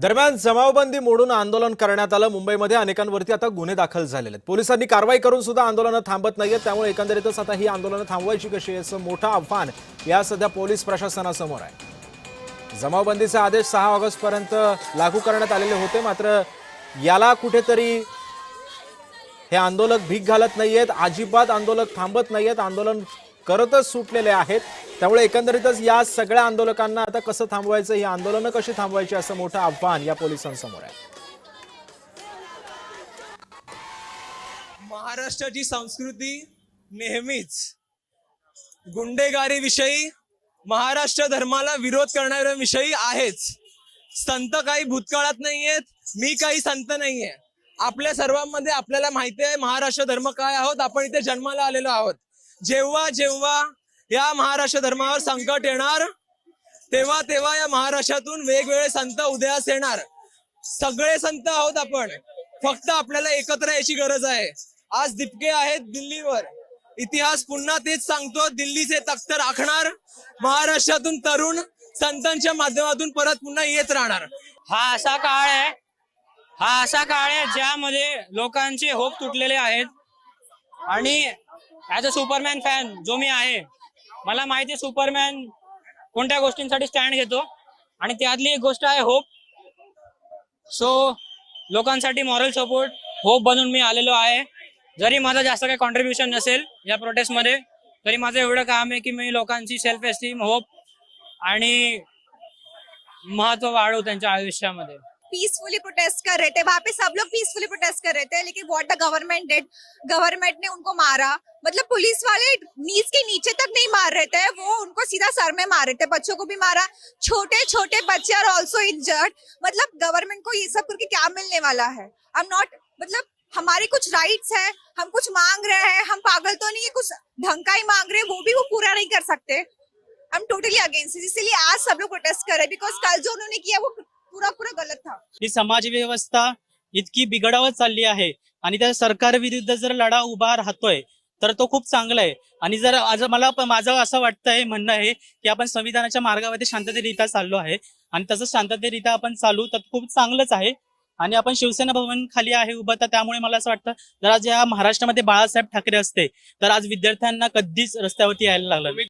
दरम्यान जमावबंदी मोडून आंदोलन करण्यात आलं। मुंबईमध्ये अनेकांवरती आता गुन्हे दाखल झालेले आहेत। पोलिसांनी कारवाई करून सुद्धा आंदोलन थांबत नाहीयेत। त्यामुळे एकंदरीतच आता ही आंदोलन थांबवायची कशी याचं मोठं आव्हान या सध्या पोलीस प्रशासनासमोर आहे। जमावबंदीचे आदेश 6 ऑगस्ट पर्यंत लागू करण्यात आलेले होते, मात्र याला कुठेतरी हे आंदोलक भीक घालत नाहीयेत, अजिबात आंदोलक थांबत नाहीयेत, आंदोलन करतच सुटलेले आहेत। त्यामुळे एकंदरीतच या सगळ्या आंदोलकांना आता कसं थांबवायचं, ही आंदोलनं कशी थांबवायची असं मोठं आव्हान या पोलिसांसमोर आहे। महाराष्ट्राची संस्कृती नेहमीच गुंडेगारीविषयी, महाराष्ट्र धर्माला विरोध करणाऱ्यांविषयी आहेच। संत काही भूतकाळात नाहीयेत, मी काही संत नाहीये। आपल्या सर्वांमध्ये आपल्याला माहिती आहे महाराष्ट्र धर्म काय आहोत, आपण इथे जन्माला आलेलो आहोत। जेव्हा जेव्हा या महाराष्ट्र धर्मावर संकट येणार तेव्हा तेव्हा या महाराष्ट्रातून वेगवेगळे संत उदयास येणार। सगळे संत आहोत आपण, फक्त आपल्याला एकत्र यायची गरज आहे। आज दिपके आहेत दिल्लीवर, इतिहास पुन्हा तेच सांगतो, दिल्लीचे तख्त राखणार, महाराष्ट्रातून तरुण संतांच्या माध्यमातून परत पुन्हा येत राहणार। हा असा काळ आहे ज्यामध्ये लोकांचे होप तुटलेले आहेत। आणि ऍज अ सुपरमॅन फॅन जो मी आहे, मला माहिती आहे सुपरमॅन कोणत्या गोष्टींसाठी स्टँड घेतो, आणि त्यातली एक गोष्ट आहे होप। सो लोकांसाठी मॉरल सपोर्ट होप बनून मी आलेलो आहे। जरी माझं जास्त काही कॉन्ट्रीब्युशन नसेल या प्रोटेस्टमध्ये, तरी माझं एवढं काम आहे की मी लोकांची सेल्फ एस्टीम, होप आणि महत्व वाढवू त्यांच्या आयुष्यामध्ये। पीसफुली प्रोटेस्ट कर रहे थे, वहाँ पे सब लोग पीसफुली प्रोटेस्ट कर रहे थे, लेकिन what the government did, government ने उनको मारा। मतलब पुलिस वाले नीच के नीचे तक नहीं मार रहे थे, वो उनको सीधा सर में मार रहे थे, बच्चों को भी मारा, छोटे छोटे बच्चे आर ऑल्सो इंजर्ड। मतलब गवर्नमेंट को ये सब करके क्या मिलने वाला है? आई एम नॉट, मतलब हमारे कुछ राइट्स है, हम कुछ मांग रहे हैं, हम पागल तो नहीं है, कुछ ढंग का ही मांग रहे हैं, वो भी वो पूरा नहीं कर सकते। आई एम टोटली अगेंस्ट, इसीलिए आज सब लोग प्रोटेस्ट कर रहे हैं, बिकॉज कल जो उन्होंने किया वो पूरा गलत था। ही समाज व्यवस्था इतकी बिघडावत चालली आहे, आणि त्या सरकार विरुद्ध जर लढा उभा राहतोय तर तो खूप चांगला आहे। आणि जर आज माझं असं वाटतंय, म्हणणं आहे की आपण संविधानाच्या मार्गावरती शांततेरित्या चाललो आहे, आणि तसंच शांततेरित्या आपण चालू तर खूप चांगलंच आहे। आणि आपण शिवसेना भवन खाली आहे उभं, तर त्यामुळे मला असं वाटतं जर आज या महाराष्ट्रामध्ये बाळासाहेब ठाकरे असते तर आज विद्यार्थ्यांना कधीच रस्त्यावरती यायला लागलं।